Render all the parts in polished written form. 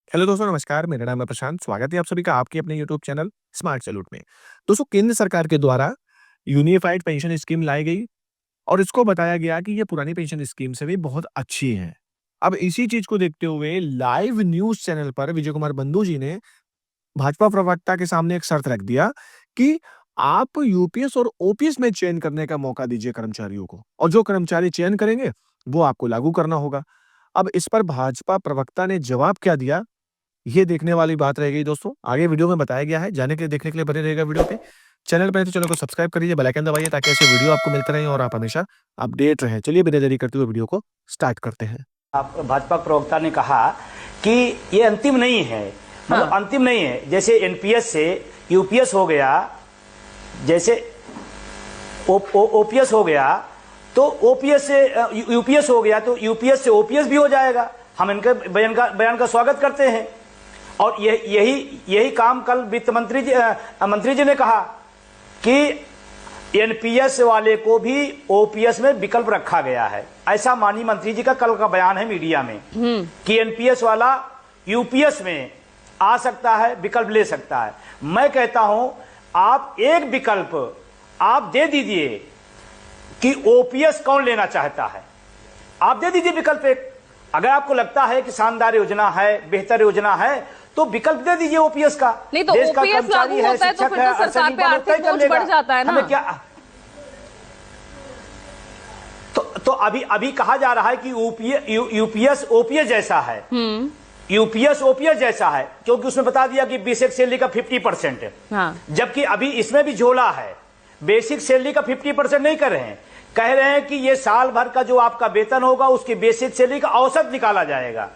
Hello दोस्तों, नमस्कार। मेरा नाम है प्रशांत। स्वागत है आप सभी का आपके अपने यूट्यूब चैनल स्मार्ट सैल्यूट में। दोस्तों, केंद्र सरकार के द्वारा यूनिफाइड पेंशन स्कीम लाई गई और इसको बताया गया कि ये पुरानी पेंशन स्कीम से भी बहुत अच्छी है। अब इसी चीज को देखते हुए लाइव न्यूज चैनल पर विजय कुमार बंधु जी ने भाजपा प्रवक्ता के सामने एक शर्त रख दिया कि आप यूपीएस और ओपीएस में चयन करने का मौका दीजिए कर्मचारियों को, और जो कर्मचारी चयन करेंगे वो आपको लागू करना होगा। अब इस पर भाजपा प्रवक्ता ने जवाब क्या दिया, ये देखने वाली बात रह गई दोस्तों। आगे वीडियो में बताया गया है, जाने के लिए देखने के लिए बने रहेगा वीडियो पे। चैनल पर है तो चैनल को सब्सक्राइब करिए, बेल आइकन दबाइए ताकि ऐसे वीडियो आपको मिलते रहें और आप हमेशा अपडेट रहें। चलिए बिना देरी करते हुए वीडियो को स्टार्ट करते हैं। आप भाजपा प्रवक्ता ने कहा कि ये अंतिम नहीं है, मतलब अंतिम नहीं है। जैसे एनपीएस से यूपीएस हो गया, जैसे ओपीएस हो गया, तो ओपीएस से यूपीएस हो गया, तो यूपीएस से ओपीएस भी हो जाएगा। हम इनके बयान का स्वागत करते हैं। और यही काम कल वित्त मंत्री जी ने कहा कि एनपीएस वाले को भी ओपीएस में विकल्प रखा गया है। ऐसा माननीय मंत्री जी का कल का बयान है मीडिया में कि एनपीएस वाला यूपीएस में आ सकता है, विकल्प ले सकता है। मैं कहता हूं आप एक विकल्प आप दे दीजिए कि ओपीएस कौन लेना चाहता है, आप दे दीजिए विकल्प एक। अगर आपको लगता है कि शानदार योजना है, बेहतर योजना है, तो विकल्प दे दीजिए ओपीएस का। नहीं तो देश का ओपीएस लागू होता है तो फिर तो सरकार पे आर्थिक बोझ बढ़ जाता है ना। हमें क्या तो अभी कहा जा रहा है कि यूपीएस ओपीएस जैसा है, यूपीएस ओपीएस जैसा है, क्योंकि उसमें बता दिया कि बेसिक सैलरी का 50% है। जबकि अभी इसमें भी झोला है, बेसिक सैलरी का 50% नहीं कर रहे हैं, कह रहे हैं कि ये साल भर का जो आपका वेतन होगा उसकी बेसिक सैलरी का औसत निकाला जाएगा,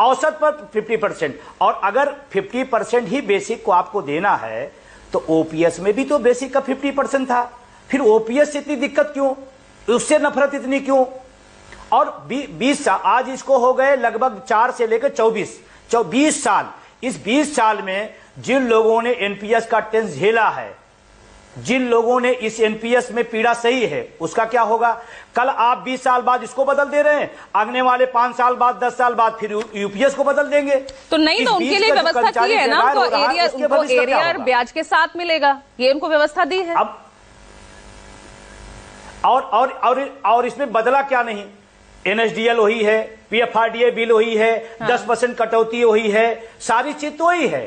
औसत पर 50%। और अगर 50% ही बेसिक को आपको देना है तो ओपीएस में भी तो बेसिक का 50% था, फिर ओपीएस से इतनी दिक्कत क्यों, उससे नफरत इतनी क्यों? और 20 साल आज इसको हो गए, लगभग 4 से लेकर 24 साल। इस 20 साल में जिन लोगों ने एनपीएस का टेंस झेला है, जिन लोगों ने इस एनपीएस में पीड़ा सही है, उसका क्या होगा? कल आप 20 साल बाद इसको बदल दे रहे हैं, आगने वाले 5 साल बाद, 10 साल बाद फिर यूपीएस को बदल देंगे। तो नहीं, तो उनके लिए व्यवस्था की है ना, तो एरियर ब्याज के साथ मिलेगा, ये उनको व्यवस्था दी है। अब और इसमें बदला क्या नहीं? एनएसडीएल वही है, पीएफआरडीए बिल वही है, 10% कटौती वही है, सारी चीज तो वही है।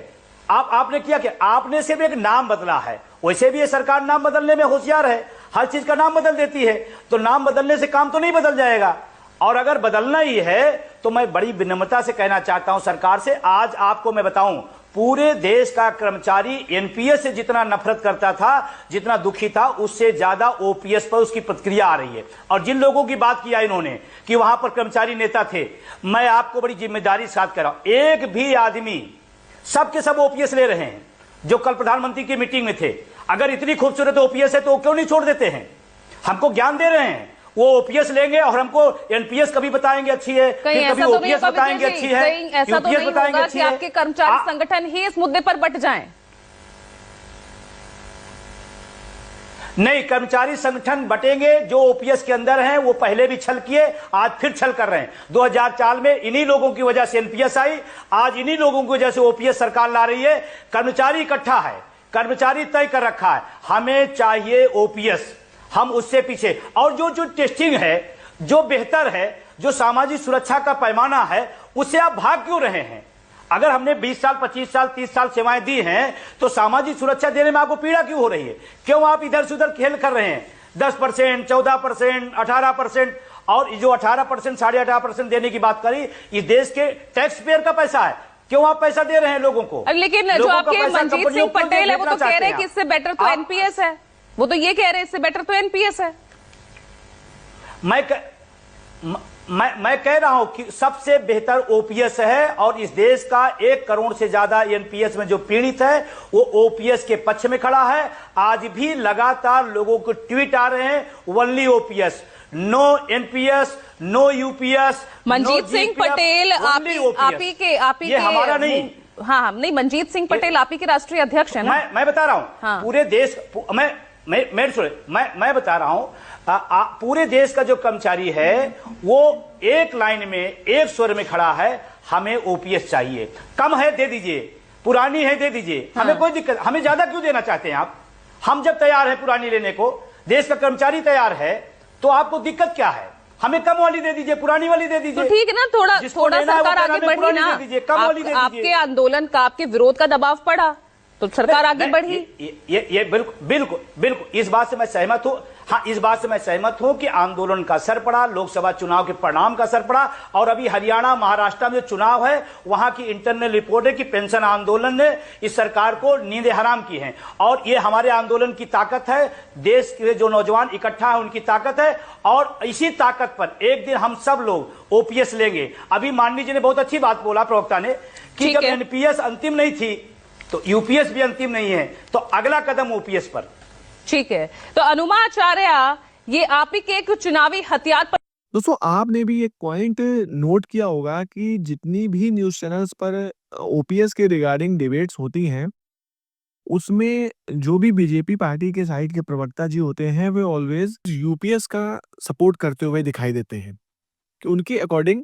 आपने किया क्या? आपने सिर्फ एक नाम बदला है। वैसे भी ये सरकार नाम बदलने में होशियार है, हर चीज का नाम बदल देती है, तो नाम बदलने से काम तो नहीं बदल जाएगा। और अगर बदलना ही है तो मैं बड़ी विनम्रता से कहना चाहता हूं सरकार से, आज आपको मैं बताऊं, पूरे देश का कर्मचारी एनपीएस से जितना नफरत करता था, जितना दुखी था, उससे ज्यादा ओपीएस पर उसकी प्रतिक्रिया आ रही है। और जिन लोगों की बात किया इन्होंने कि वहां पर कर्मचारी नेता थे, मैं आपको बड़ी जिम्मेदारी के साथ कह रहा हूं, एक भी आदमी, सबके सब ओपीएस ले रहे हैं जो कल प्रधानमंत्री की मीटिंग में थे। अगर इतनी खूबसूरत ओपीएस है तो वो क्यों नहीं छोड़ देते हैं? हमको ज्ञान दे रहे हैं, वो ओपीएस लेंगे और हमको एनपीएस कभी बताएंगे अच्छी है, फिर कभी ओपीएस बताएंगे अच्छी है, ऐसा तो नहीं होगा कि आपके कर्मचारी संगठन ही इस मुद्दे पर बट जाएं। नहीं, कर्मचारी संगठन बटेंगे, जो ओपीएस के अंदर हैं वो पहले भी छल किए, आज फिर छल कर रहे हैं। 2004 में इन्हीं लोगों की वजह से एनपीएस आई, आज इन्हीं लोगों की वजह से ओपीएस सरकार ला रही है। कर्मचारी इकट्ठा है, कर्मचारी तय कर रखा है, हमें चाहिए ओपीएस, हम उससे पीछे। और जो टेस्टिंग है, जो बेहतर है, जो सामाजिक सुरक्षा का पैमाना है, उससे आप भाग क्यों रहे हैं? अगर हमने 20 साल, 25 साल, 30 साल सेवाएं दी हैं, तो सामाजिक सुरक्षा देने में आपको पीड़ा क्यों हो रही है? क्यों आप इधर से उधर खेल कर रहे हैं? 10%, 14%, 18%, और जो 18%, 18.5% देने की बात करी, ये देश के टैक्स पेयर का पैसा है, क्यों आप पैसा दे रहे हैं लोगों को? लेकिन जो आपके मंजीत सिंह पटेल है वो तो कह रहे हैं कि इससे बेटर तो एनपीएस है, वो तो ये कह रहे हैं इससे बेटर तो एनपीएस है। मैं कह रहा हूं कि सबसे बेहतर ओपीएस है, और इस देश का 1 करोड़ से ज्यादा एनपीएस में जो पीड़ित है वो ओपीएस के पक्ष में खड़ा है। आज भी लगातार लोगों को ट्वीट आ रहे हैं, only OPS, no NPS, no UPS. Manjeet Singh Patel आप ही के हमारा नहीं, हाँ नहीं, मंजीत सिंह पटेल आप ही के राष्ट्रीय अध्यक्ष है ना। मैं बता रहा हूं पूरे देश, मैं बता रहा हूं, पूरे देश का जो कर्मचारी है वो एक लाइन में, एक स्वर में खड़ा है। हमें ओपीएस चाहिए, कम है दे दीजिए, पुरानी है दे दीजिए, हमें कोई दिक्कत, हमें ज्यादा क्यों देना चाहते हैं आप? हम जब तैयार है पुरानी लेने को, देश का कर्मचारी तैयार है, तो आपको दिक्कत क्या है? हमें कम वाली दे दीजिए, पुरानी वाली दे दीजिए। तो ठीक है ना, थोड़ा सरकार आगे बढ़ी ना, आपके आंदोलन का, आपके विरोध का दबाव पड़ा तो सरकार आगे बढ़ी। ये बिल्कुल इस बात से मैं सहमत हूं। हाँ, इस बात से मैं सहमत हूं कि आंदोलन का असर पड़ा, लोकसभा चुनाव के परिणाम का असर पड़ा, और अभी हरियाणा महाराष्ट्र में जो चुनाव है वहां की इंटरनल रिपोर्ट है कि पेंशन आंदोलन ने इस सरकार को नींदें हराम की हैं, और ये हमारे आंदोलन की ताकत है, देश के जो नौजवान इकट्ठा है उनकी ताकत है, और इसी ताकत पर एक दिन हम सब लोग ओपीएस लेंगे। अभी माननीय जी ने बहुत अच्छी बात बोला, प्रवक्ता ने, कि जब एनपीएस अंतिम नहीं थी तो यूपीएस भी अंतिम नहीं है, तो अगला कदम ओपीएस पर। ठीक है, तो अनुमा आचार्य, ये आप ही के एक चुनावी हथियार पर। दोस्तों, आपने भी एक पॉइंट नोट किया होगा कि जितनी भी न्यूज चैनल्स पर ओपीएस के रिगार्डिंग डिबेट्स होती हैं, उसमें जो भी बीजेपी पार्टी के साइड के प्रवक्ता जी होते हैं, वे ऑलवेज यूपीएस का सपोर्ट करते हुए दिखाई देते हैं कि उनके अकॉर्डिंग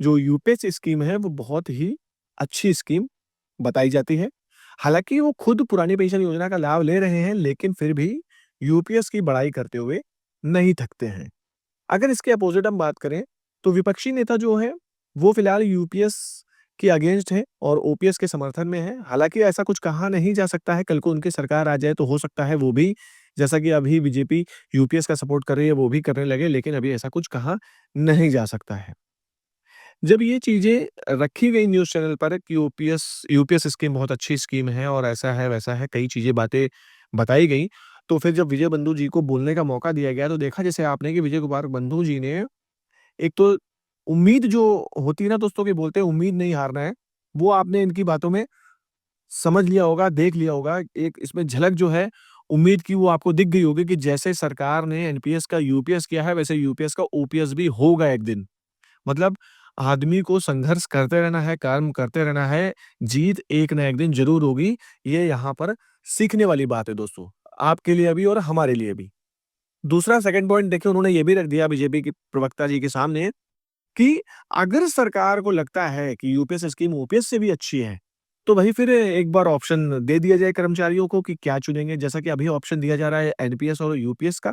जो यूपीएस स्कीम है वो बहुत ही अच्छी स्कीम बताई जाती है। हालांकि वो खुद पुरानी पेंशन योजना का लाभ ले रहे हैं, लेकिन फिर भी यूपीएस की बड़ाई करते हुए नहीं थकते हैं। अगर इसके अपोजिट हम बात करें तो विपक्षी नेता जो है वो फिलहाल यूपीएस के अगेंस्ट है और ओपीएस के समर्थन में है। हालांकि ऐसा कुछ कहा नहीं जा सकता है, कल को उनकी सरकार आ जाए तो हो सकता है वो भी, जैसा कि अभी बीजेपी यूपीएस का सपोर्ट कर रही है, वो भी करने लगे, लेकिन अभी ऐसा कुछ कहा नहीं जा सकता है। जब ये चीज़ें रखी गई न्यूज़ चैनल पर कि यूपीएस स्कीम बहुत अच्छी स्कीम है और ऐसा है, वैसा है, कई चीज़ें बातें बताई गई, तो फिर जब विजय बंधु जी को बोलने का मौका दिया गया, तो देखा जैसे आपने कि विजय कुमार बंधु जी ने एक तो उम्मीद जो होती है ना दोस्तों, कि बोलते हैं उम्मीद नहीं हारना है, वो आपने इनकी बातों में समझ लिया होगा, देख लिया होगा। एक इसमें झलक जो है उम्मीद की, वो आपको दिख गई होगी कि जैसे सरकार ने एनपीएस का यूपीएस किया है, वैसे यूपीएस का ओपीएस भी होगा एक दिन। मतलब आदमी को संघर्ष करते रहना है, कर्म करते रहना है, जीत एक ना एक दिन ज़रूर होगी। ये यहाँ पर सीखने वाली बात है दोस्तों, आपके लिए भी और हमारे लिए भी। दूसरा सेकंड पॉइंट देखिए, उन्होंने ये भी रख दिया बीजेपी के प्रवक्ता जी के सामने कि अगर सरकार को लगता है कि यूपीएस स्कीम ओपीएस से भी अच्छी है, तो भाई फिर एक बार ऑप्शन दे दिया जाए कर्मचारियों को कि क्या चुनेंगे। जैसा कि अभी ऑप्शन दिया जा रहा है एनपीएस और यूपीएस का,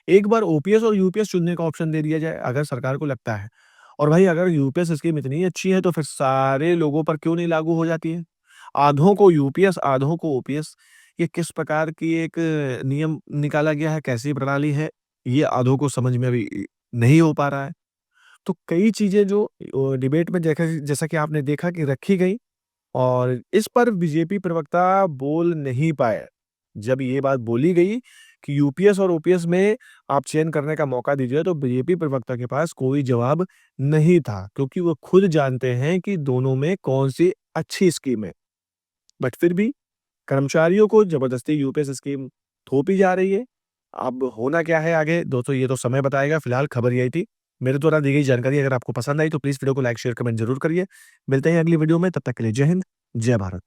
एक बार ओपीएस और यूपीएस चुनने का ऑप्शन दे दिया जाए अगर सरकार को लगता है। और भाई अगर यूपीएस स्कीम इतनी अच्छी है तो फिर सारे लोगों पर क्यों नहीं लागू हो जाती है? आधों को यूपीएस, आधों को ओपीएस। ये किस प्रकार की एक नियम निकाला गया है, कैसी प्रणाली है, ये आधों को समझ में अभी नहीं हो पा रहा है। तो कई चीज़ें जो डिबेट में जैसा कि आपने देखा कि रखी गई, और इस पर बीजेपी प्रवक्ता बोल नहीं पाए। जब ये बात बोली गई कि यूपीएस और ओपीएस में आप चयन करने का मौका दीजिए, तो बीजेपी प्रवक्ता के पास कोई जवाब नहीं था, क्योंकि वो खुद जानते हैं कि दोनों में कौन-सी अच्छी स्कीम है। बट फिर भी कर्मचारियों को ज़बरदस्ती यूपीएस स्कीम थोपी जा रही है। अब होना क्या है आगे दोस्तों, ये तो समय बताएगा। फिलहाल खबर यही थी। मेरे द्वारा दी गई जानकारी अगर आपको पसंद आई तो प्लीज़ वीडियो को लाइक, शेयर, कमेंट ज़रूर करिए। मिलते हैं अगली वीडियो में, तब तक के लिए जय हिंद, जय भारत।